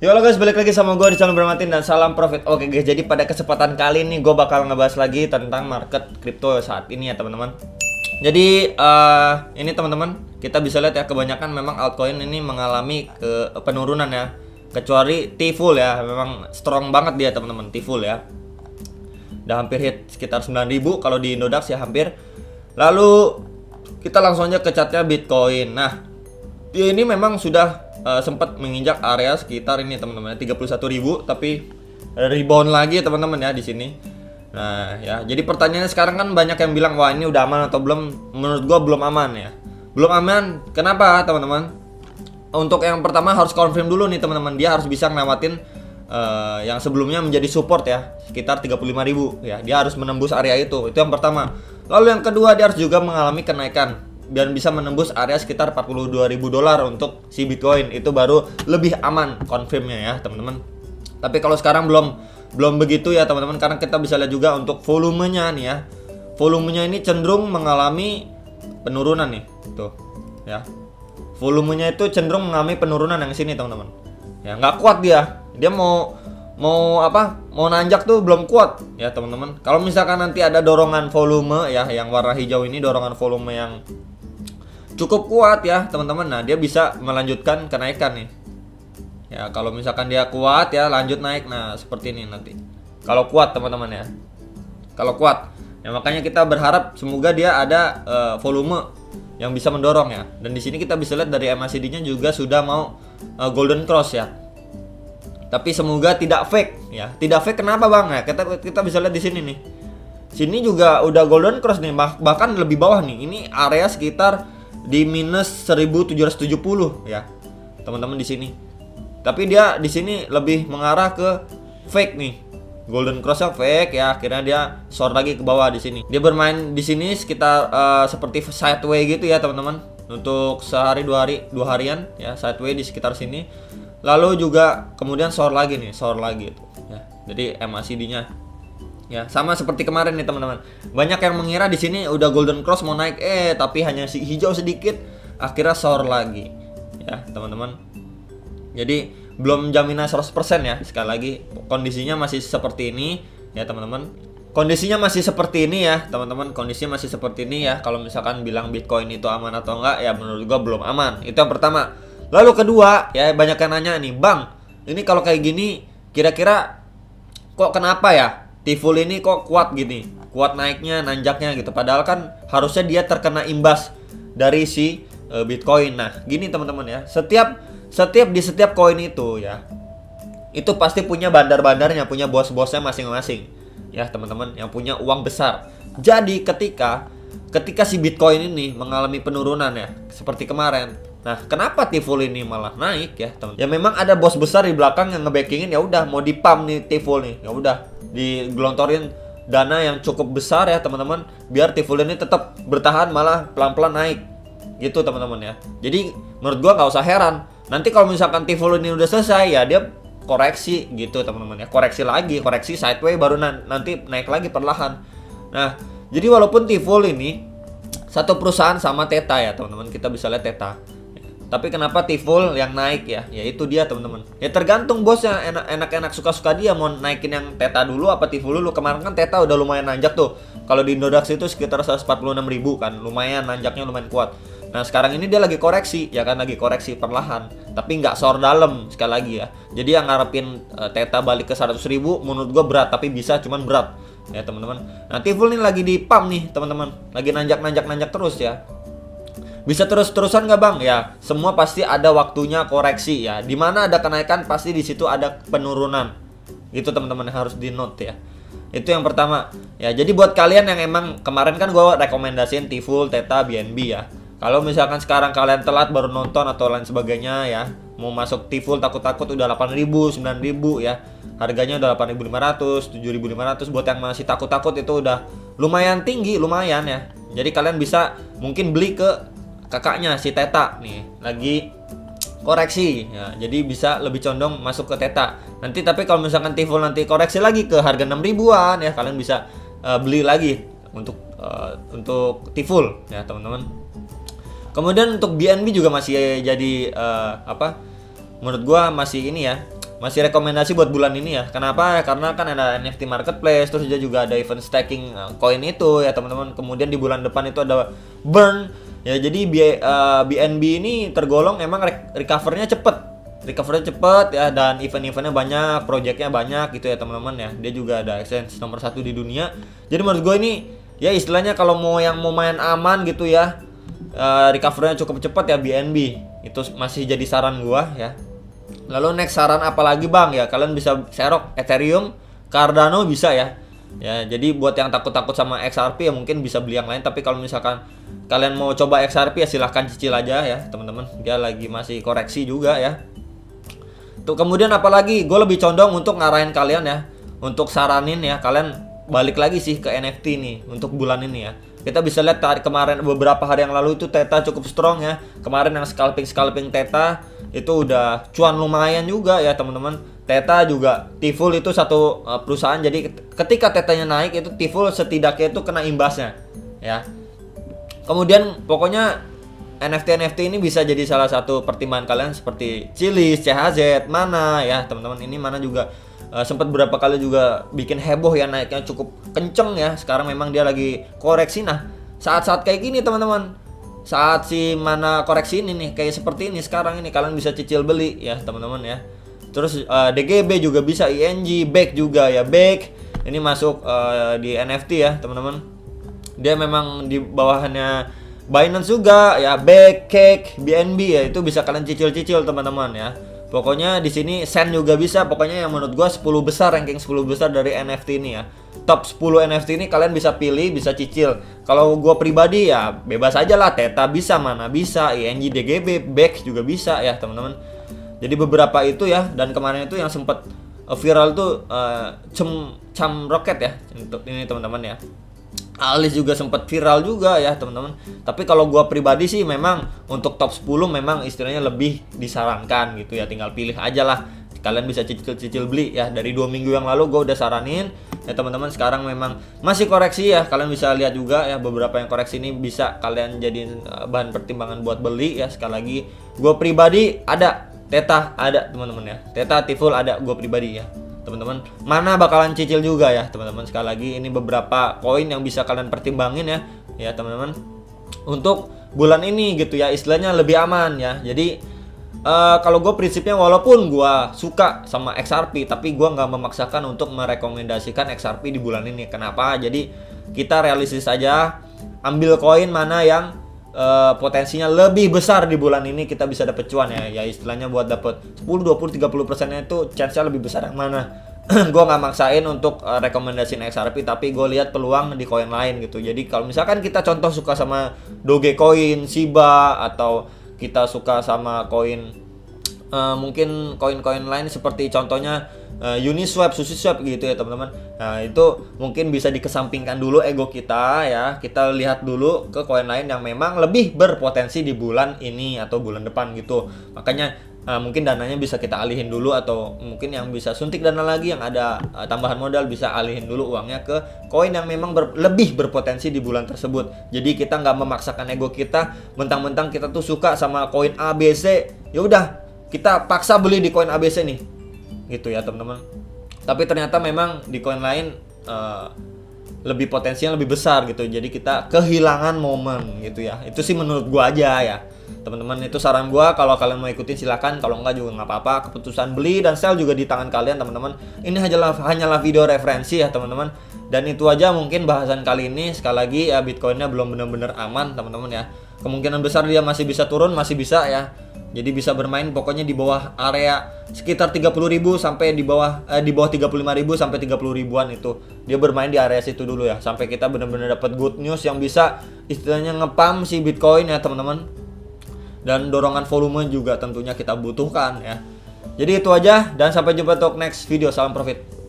Yo halo guys, balik lagi sama gue di channel Bermatin dan salam profit. Oke guys, jadi pada kesempatan kali ini gue bakal ngebahas lagi tentang market kripto saat ini ya teman-teman. Jadi ini teman-teman, kita bisa lihat ya kebanyakan memang altcoin ini mengalami penurunan ya. Kecuali T-Full ya, memang strong banget dia teman-teman, T-Full ya. Udah hampir hit sekitar 9.000 kalau di Indodax ya hampir. Lalu kita langsung aja ke chartnya Bitcoin. Nah, dia ini memang sudah sempat menginjak area sekitar ini teman-teman 31.000, tapi rebound lagi teman-teman ya di sini. Nah ya, jadi pertanyaannya sekarang kan banyak yang bilang wah ini udah aman atau belum. Menurut gua belum aman ya, belum aman. Kenapa teman-teman? Untuk yang pertama harus confirm dulu nih teman-teman, dia harus bisa ngelewatin yang sebelumnya menjadi support ya sekitar 35.000 ya, dia harus menembus area itu yang pertama. Lalu yang kedua, dia harus juga mengalami kenaikan dan bisa menembus area sekitar $42.000 untuk si Bitcoin, itu baru lebih aman confirmnya ya teman-teman. Tapi kalau sekarang belum begitu ya teman-teman, karena kita bisa lihat juga untuk volumenya nih ya, volumenya ini cenderung mengalami penurunan nih tuh ya, volumenya itu cenderung mengalami penurunan yang sini teman-teman ya, nggak kuat dia mau nanjak tuh belum kuat ya teman-teman. Kalau misalkan nanti ada dorongan volume ya, yang warna hijau ini dorongan volume yang cukup kuat ya teman-teman, nah dia bisa melanjutkan kenaikan nih ya. Kalau misalkan dia kuat ya lanjut naik, nah seperti ini nanti kalau kuat teman-teman ya, kalau kuat ya, makanya kita berharap semoga dia ada volume yang bisa mendorong ya. Dan di sini kita bisa lihat dari MACD-nya juga sudah mau golden cross ya, tapi semoga tidak fake ya. Tidak fake kenapa bang ya, kita bisa lihat di sini nih, sini juga udah golden cross nih, bahkan lebih bawah nih, ini area sekitar di minus 1770 ya teman-teman di sini. Tapi dia di sini lebih mengarah ke fake nih, golden cross-nya fake ya, akhirnya dia short lagi ke bawah di sini. Dia bermain di sini sekitar seperti sideway gitu ya teman-teman, untuk sehari dua harian ya, sideway di sekitar sini. Lalu juga kemudian short lagi nih, short lagi itu ya. Jadi MACD-nya ya sama seperti kemarin nih teman-teman. Banyak yang mengira di sini udah golden cross mau naik, tapi hanya si hijau sedikit, akhirnya short lagi ya teman-teman. Jadi belum jaminan 100% ya, sekali lagi kondisinya masih seperti ini ya teman-teman. Kondisinya masih seperti ini ya teman-teman, kondisinya masih seperti ini ya. Kalau misalkan bilang Bitcoin itu aman atau enggak ya, menurut gua belum aman. Itu yang pertama. Lalu kedua ya, banyak yang nanya nih, "Bang, ini kalau kayak gini kira-kira kok kenapa ya T-Full ini kok kuat gini, kuat naiknya, nanjaknya gitu, padahal kan harusnya dia terkena imbas dari si Bitcoin." Nah gini teman-teman ya, setiap di setiap koin itu ya, itu pasti punya bandar-bandarnya, punya bos-bosnya masing-masing ya teman-teman, yang punya uang besar. Jadi ketika si Bitcoin ini mengalami penurunan ya seperti kemarin, nah kenapa T-Full ini malah naik ya teman? Ya memang ada bos besar di belakang yang ngebackingin, ya udah mau dipump nih T-Full nih, ya udah digelontorin dana yang cukup besar ya teman-teman, biar T-Full ini tetap bertahan, malah pelan-pelan naik gitu teman-teman ya. Jadi menurut gua nggak usah heran nanti kalau misalkan T-Full ini udah selesai ya, dia koreksi gitu teman-teman ya, koreksi sideway, baru nanti naik lagi perlahan. Nah jadi walaupun T-Full ini satu perusahaan sama Theta ya teman-teman, kita bisa lihat Theta. Tapi kenapa T-Full yang naik ya? Ya itu dia teman-teman. Ya tergantung bosnya, enak-enak suka-suka dia mau naikin yang Theta dulu apa T-Full dulu. Kemarin kan Theta udah lumayan nanjak tuh. Kalau di Indodax itu sekitar 146.000 kan, lumayan nanjaknya, lumayan kuat. Nah sekarang ini dia lagi koreksi, ya kan, lagi koreksi perlahan. Tapi nggak short dalam sekali lagi ya. Jadi yang ngarepin Theta balik ke 100.000 menurut gua berat, tapi bisa, cuman berat ya teman-teman. Nah T-Full ini lagi di pump nih teman-teman, lagi nanjak terus ya. Bisa terus-terusan nggak bang? Ya semua pasti ada waktunya koreksi ya. Dimana ada kenaikan pasti di situ ada penurunan. Itu teman-teman yang harus di note ya. Itu yang pertama ya. Jadi buat kalian yang emang kemarin kan gue rekomendasiin T-Full, Theta, BNB ya. Kalau misalkan sekarang kalian telat baru nonton atau lain sebagainya ya, mau masuk T-Full takut-takut udah 8.000, 9.000 ya. Harganya udah 8.500, 7.500. Buat yang masih takut-takut itu udah lumayan tinggi, lumayan ya. Jadi kalian bisa mungkin beli ke kakaknya si Theta nih, lagi koreksi ya, jadi bisa lebih condong masuk ke Theta nanti. Tapi kalau misalkan T-Full nanti koreksi lagi ke harga 6.000-an ya, kalian bisa beli lagi untuk T-Full ya teman-teman. Kemudian untuk BNB juga masih jadi menurut gua masih ini ya, masih rekomendasi buat bulan ini ya. Kenapa? Karena kan ada NFT marketplace, terus juga ada event staking koin itu ya teman-teman. Kemudian di bulan depan itu ada burn ya. Jadi BNB ini tergolong emang recovernya cepet ya, dan event-eventnya banyak, projectnya banyak gitu ya teman-teman ya. Dia juga ada exchange nomor 1 di dunia. Jadi menurut gue ini ya istilahnya kalau mau main aman gitu ya, recovernya cukup cepat ya BNB. Itu masih jadi saran gue ya. Lalu next saran apalagi bang ya, kalian bisa serok Ethereum, Cardano bisa ya. Ya, jadi buat yang takut-takut sama XRP ya mungkin bisa beli yang lain. Tapi kalau misalkan kalian mau coba XRP ya silahkan cicil aja ya teman-teman. Dia lagi masih koreksi juga ya. Tuh kemudian apalagi gue lebih condong untuk ngarahin kalian ya, untuk saranin ya kalian balik lagi sih ke NFT nih untuk bulan ini ya. Kita bisa lihat kemarin beberapa hari yang lalu itu Theta cukup strong ya. Kemarin yang scalping Theta itu udah cuan lumayan juga ya teman-teman. Theta juga Tiful itu satu perusahaan, jadi ketika Tetanya naik itu Tiful setidaknya itu kena imbasnya ya. Kemudian pokoknya NFT ini bisa jadi salah satu pertimbangan kalian seperti Chiliz, CHZ, Mana ya teman-teman. Ini Mana juga sempat beberapa kali juga bikin heboh ya, naiknya cukup kenceng ya. Sekarang memang dia lagi koreksi. Nah saat-saat kayak gini teman-teman, saat si Mana koreksi ini nih kayak seperti ini sekarang ini, kalian bisa cicil beli ya teman-teman ya. Terus DGB juga bisa, ING, Back juga ya. Back ini masuk di NFT ya teman-teman. Dia memang di bawahannya Binance juga ya, Back, Cake, BNB ya, itu bisa kalian cicil-cicil teman-teman ya. Pokoknya di sini Sen juga bisa. Pokoknya yang menurut gua 10 besar, ranking 10 besar dari NFT ini ya. Top 10 NFT ini kalian bisa pilih, bisa cicil. Kalau gua pribadi ya bebas aja lah, Theta bisa, Mana bisa, ING, DGB, Back juga bisa ya teman-teman. Jadi beberapa itu ya, dan kemarin itu yang sempat viral tuh Cham Rocket ya untuk ini teman-teman ya. Alice juga sempat viral juga ya teman-teman. Tapi kalau gua pribadi sih memang untuk top 10 memang istilahnya lebih disarankan gitu ya. Tinggal pilih aja lah. Kalian bisa cicil-cicil beli ya. Dari 2 minggu yang lalu gua udah saranin ya teman-teman. Sekarang memang masih koreksi ya. Kalian bisa lihat juga ya, beberapa yang koreksi ini bisa kalian jadiin bahan pertimbangan buat beli ya. Sekali lagi gua pribadi ada Theta, ada teman-teman ya. Theta, Tiful ada gua pribadi ya teman-teman. Mana bakalan cicil juga ya teman-teman. Sekali lagi ini beberapa koin yang bisa kalian pertimbangin ya teman-teman untuk bulan ini gitu ya, istilahnya lebih aman ya. Jadi kalau gue prinsipnya walaupun gue suka sama XRP, tapi gue nggak memaksakan untuk merekomendasikan XRP di bulan ini. Kenapa? Jadi kita realistis aja, ambil koin mana yang potensinya lebih besar di bulan ini kita bisa dapet cuan ya istilahnya buat dapet 10, 20, 30%-nya itu chance-nya lebih besar yang mana. Gue nggak maksain untuk rekomendasiin XRP, tapi gue lihat peluang di koin lain gitu. Jadi kalau misalkan kita contoh suka sama Dogecoin, Shiba, atau kita suka sama koin mungkin koin-koin lain seperti contohnya Uniswap, SushiSwap gitu ya teman-teman. Nah itu mungkin bisa dikesampingkan dulu ego kita ya. Kita lihat dulu ke koin lain yang memang lebih berpotensi di bulan ini atau bulan depan gitu. Makanya mungkin dananya bisa kita alihin dulu, atau mungkin yang bisa suntik dana lagi yang ada tambahan modal bisa alihin dulu uangnya ke koin yang memang lebih berpotensi di bulan tersebut. Jadi kita nggak memaksakan ego kita, mentang-mentang kita tuh suka sama koin ABC, ya udah kita paksa beli di koin ABC nih gitu ya teman-teman. Tapi ternyata memang di koin lain lebih potensinya lebih besar gitu. Jadi kita kehilangan momen gitu ya. Itu sih menurut gua aja ya teman-teman. Itu saran gua. Kalau kalian mau ikutin silakan, kalau enggak juga nggak apa-apa. Keputusan beli dan sell juga di tangan kalian teman-teman. Ini hanyalah video referensi ya teman-teman. Dan itu aja mungkin bahasan kali ini. Sekali lagi ya, Bitcoinnya belum benar-benar aman teman-teman ya. Kemungkinan besar dia masih bisa turun, masih bisa ya. Jadi bisa bermain pokoknya di bawah area sekitar 30.000 sampai di bawah 35.000 sampai 30.000-an itu. Dia bermain di area situ dulu ya, sampai kita benar-benar dapat good news yang bisa istilahnya ngepam si Bitcoin ya teman-teman. Dan dorongan volume juga tentunya kita butuhkan ya. Jadi itu aja, dan sampai jumpa untuk next video. Salam profit.